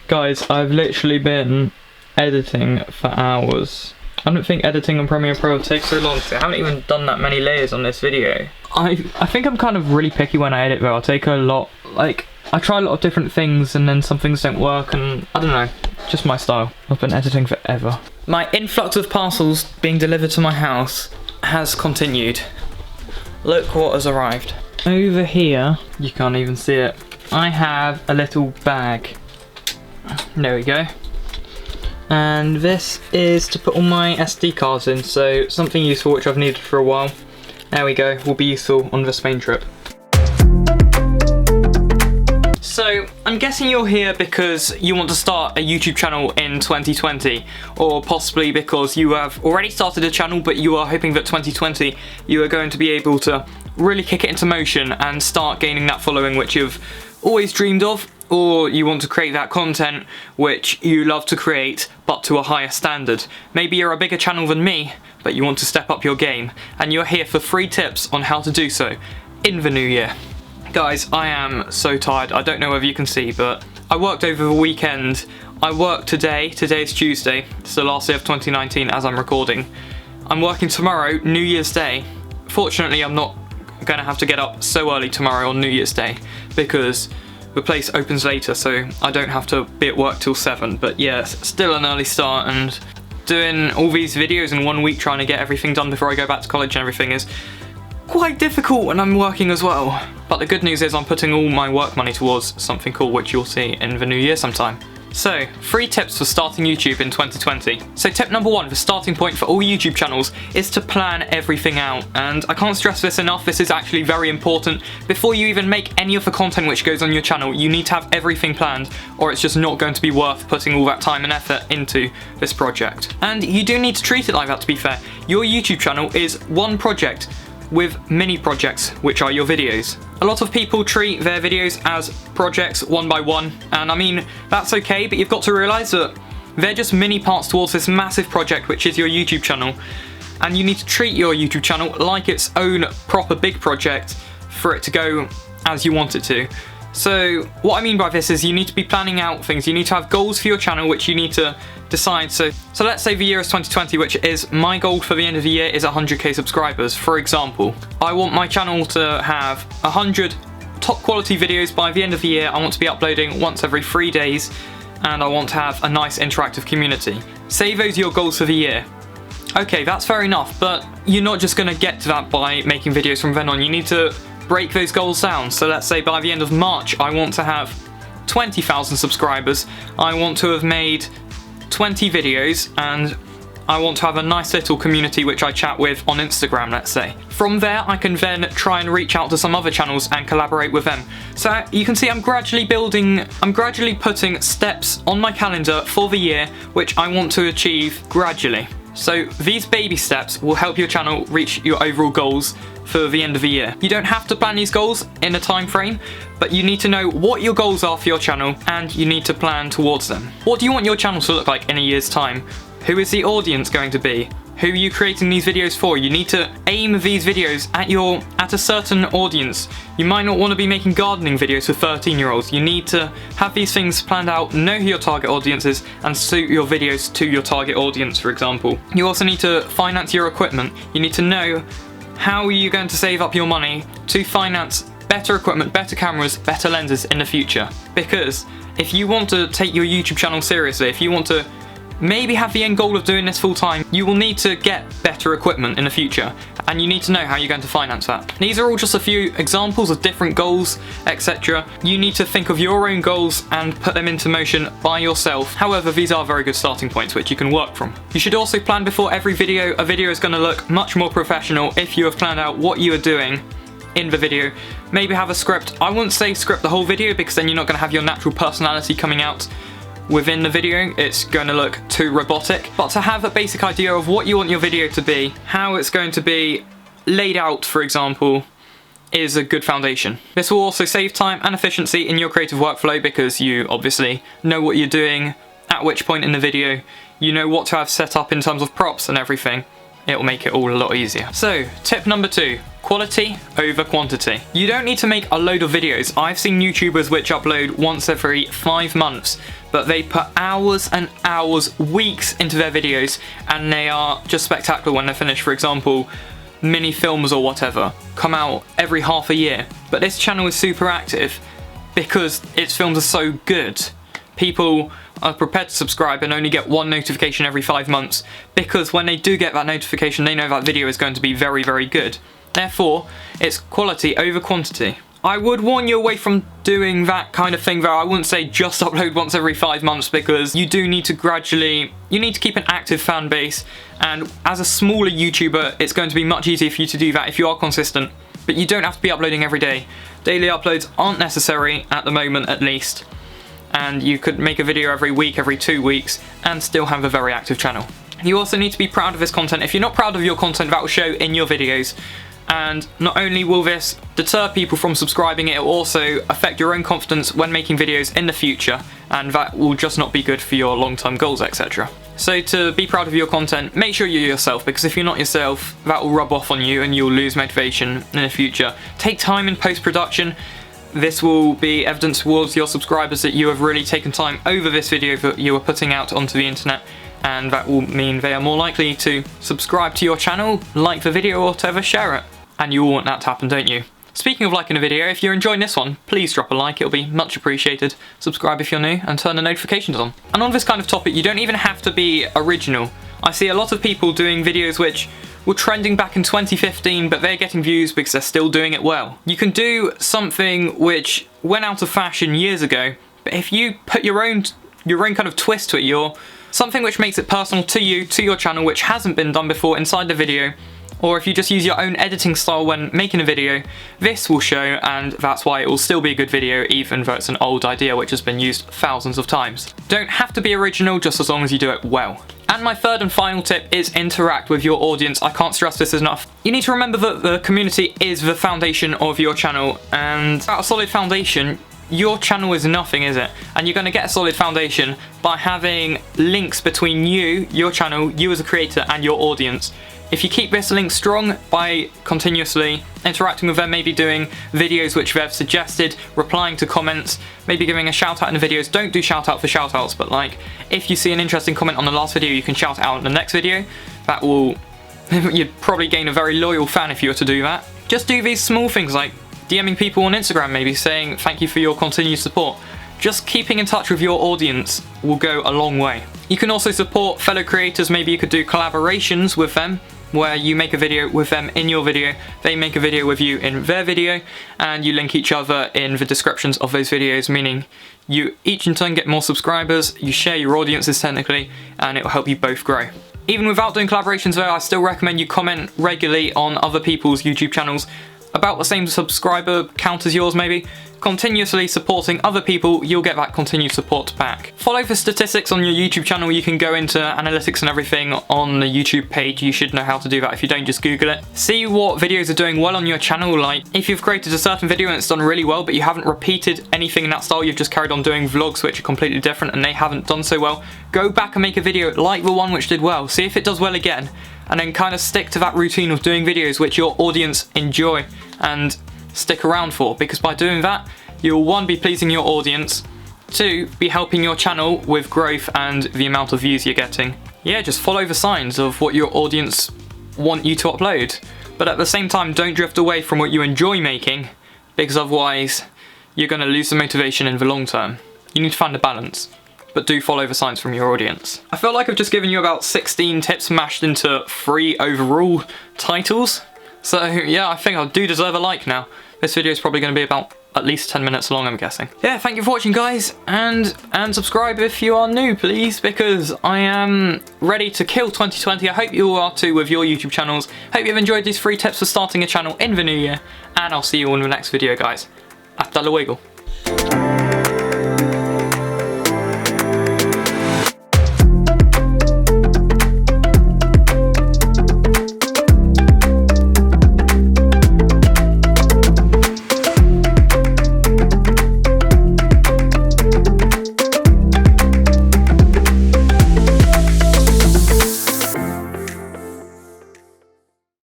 Guys, I've literally been editing for hours. I don't think editing on Premiere Pro will take so long, because I haven't even done that many layers on this video. I think I'm kind of really picky when I edit though. I'll take a lot, like, I try a lot of different things and then some things don't work, and I don't know, just my style. I've been editing forever. My influx of parcels being delivered to my house has continued. Look what has arrived. Over here, you can't even see it, I have a little bag. There we go. And this is to put all my SD cards in, so something useful which I've needed for a while. There we go, will be useful on the Spain trip. So, I'm guessing you're here because you want to start a YouTube channel in 2020, or possibly because you have already started a channel but you are hoping that 2020 you are going to be able to really kick it into motion and start gaining that following which you've always dreamed of, or you want to create that content which you love to create but to a higher standard. Maybe you're a bigger channel than me but you want to step up your game, and you're here for 3 tips on how to do so in the new year. Guys, I am so tired. I don't know whether you can see, but I worked over the weekend. I worked today. Today's Tuesday. It's the last day of 2019 as I'm recording. I'm working tomorrow, New Year's Day. Fortunately, I'm not going to have to get up so early tomorrow on New Year's Day because the place opens later, so I don't have to be at work till 7. But yeah, still an early start, and doing all these videos in 1 week trying to get everything done before I go back to college and everything is quite difficult when I'm working as well. But the good news is I'm putting all my work money towards something cool which you'll see in the new year sometime. So, 3 tips for starting YouTube in 2020. So tip number 1, the starting point for all YouTube channels is to plan everything out. And I can't stress this enough, this is actually very important. Before you even make any of the content which goes on your channel, you need to have everything planned, or it's just not going to be worth putting all that time and effort into this project. And you do need to treat it like that, to be fair. Your YouTube channel is one project with mini projects, which are your videos. A lot of people treat their videos as projects one by one, and I mean, that's okay, but you've got to realise that they're just mini parts towards this massive project which is your YouTube channel, and you need to treat your YouTube channel like its own proper big project for it to go as you want it to. So what I mean by this is you need to be planning out things, you need to have goals for your channel which you need to decide. So let's say the year is 2020, which is my goal for the end of the year is 100k subscribers. For example, I want my channel to have 100 top quality videos by the end of the year. I want to be uploading once every 3 days, and I want to have a nice interactive community. Say those are your goals for the year. Okay, that's fair enough, but you're not just going to get to that by making videos from then on. You need to break those goals down. So let's say by the end of March I want to have 20,000 subscribers. I want to have made 20 videos, and I want to have a nice little community which I chat with on Instagram, let's say. From there I can then try and reach out to some other channels and collaborate with them. So you can see I'm gradually putting steps on my calendar for the year which I want to achieve gradually. So these baby steps will help your channel reach your overall goals for the end of the year. You don't have to plan these goals in a time frame, but you need to know what your goals are for your channel and you need to plan towards them. What do you want your channel to look like in a year's time? Who is the audience going to be? Who are you creating these videos for? You need to aim these videos at a certain audience. You might not want to be making gardening videos for 13-year-olds. You need to have these things planned out, know who your target audience is, and suit your videos to your target audience, for example. You also need to finance your equipment. You need to know how are you going to save up your money to finance better equipment, better cameras, better lenses in the future. Because if you want to take your YouTube channel seriously, if you want to maybe have the end goal of doing this full time, you will need to get better equipment in the future, and you need to know how you're going to finance that. These are all just a few examples of different goals, etc. You need to think of your own goals and put them into motion by yourself. However, these are very good starting points which you can work from. You should also plan before every video. A video is going to look much more professional if you have planned out what you are doing in the video. Maybe have a script. I wouldn't say script the whole video because then you're not going to have your natural personality coming out within the video. It's going to look too robotic. But to have a basic idea of what you want your video to be, how it's going to be laid out, for example, is a good foundation. This will also save time and efficiency in your creative workflow because you obviously know what you're doing at which point in the video. You know what to have set up in terms of props and everything. It will make it all a lot easier. So, tip number 2. Quality over quantity. You don't need to make a load of videos. I've seen YouTubers which upload once every 5 months but they put hours and hours, weeks into their videos, and they are just spectacular when they're finished. For example, mini films or whatever come out every half a year, but this channel is super active because its films are so good. People are prepared to subscribe and only get one notification every 5 months, because when they do get that notification, they know that video is going to be very, very good. Therefore, it's quality over quantity. I would warn you away from doing that kind of thing though. I wouldn't say just upload once every 5 months, because you do need to you need to keep an active fan base, and as a smaller YouTuber, it's going to be much easier for you to do that if you are consistent. But you don't have to be uploading every day. Daily uploads aren't necessary, at the moment at least, and you could make a video every week, every 2 weeks, and still have a very active channel. You also need to be proud of this content. If you're not proud of your content, that will show in your videos. And not only will this deter people from subscribing, it will also affect your own confidence when making videos in the future, and that will just not be good for your long-term goals, etc. So to be proud of your content, make sure you're yourself, because if you're not yourself, that will rub off on you and you'll lose motivation in the future. Take time in post-production. This will be evidence towards your subscribers that you have really taken time over this video that you are putting out onto the internet, and that will mean they are more likely to subscribe to your channel, like the video, or whatever, share it. And you all want that to happen, don't you? Speaking of liking a video, if you're enjoying this one, please drop a like, it'll be much appreciated. Subscribe if you're new, and turn the notifications on. And on this kind of topic, you don't even have to be original. I see a lot of people doing videos which were trending back in 2015, but they're getting views because they're still doing it well. You can do something which went out of fashion years ago, but if you put your own kind of twist to it, something which makes it personal to you, to your channel, which hasn't been done before inside the video, or if you just use your own editing style when making a video, this will show, and that's why it will still be a good video even though it's an old idea which has been used thousands of times. Don't have to be original, just as long as you do it well. And my third and final tip is interact with your audience. I can't stress this enough. You need to remember that the community is the foundation of your channel, and without a solid foundation, your channel is nothing, is it? And you're going to get a solid foundation by having links between you, your channel, you as a creator, and your audience. If you keep this link strong by continuously interacting with them, maybe doing videos which they've suggested, replying to comments, maybe giving a shout out in the videos. Don't do shout out for shout outs, but like, if you see an interesting comment on the last video, you can shout out in the next video. That will, you'd probably gain a very loyal fan if you were to do that. Just do these small things like DMing people on Instagram, maybe saying thank you for your continued support. Just keeping in touch with your audience will go a long way. You can also support fellow creators. Maybe you could do collaborations with them, where you make a video with them in your video, they make a video with you in their video, and you link each other in the descriptions of those videos, meaning you each in turn get more subscribers, you share your audiences technically, and it will help you both grow. Even without doing collaborations though, I still recommend you comment regularly on other people's YouTube channels, about the same subscriber count as yours maybe. Continuously supporting other people, you'll get that continued support back. Follow the statistics on your YouTube channel. You can go into analytics and everything on the YouTube page. You should know how to do that. If you don't, just Google it. See what videos are doing well on your channel. Like if you've created a certain video and it's done really well, but you haven't repeated anything in that style, you've just carried on doing vlogs which are completely different and they haven't done so well, go back and make a video like the one which did well. See if it does well again, and then kind of stick to that routine of doing videos which your audience enjoy and stick around for, because by doing that, you'll 1, be pleasing your audience, 2, be helping your channel with growth and the amount of views you're getting. Yeah, just follow the signs of what your audience want you to upload, but at the same time, don't drift away from what you enjoy making, because otherwise you're going to lose the motivation in the long term. You need to find a balance, but do follow the signs from your audience. I feel like I've just given you about 16 tips mashed into 3 overall titles. So yeah, I think I do deserve a like now. This video is probably going to be about at least 10 minutes long, I'm guessing. Yeah, thank you for watching guys, and subscribe if you are new please, because I am ready to kill 2020. I hope you all are too with your YouTube channels. Hope you've enjoyed these 3 tips for starting a channel in the new year, and I'll see you all in the next video guys. Hasta luego.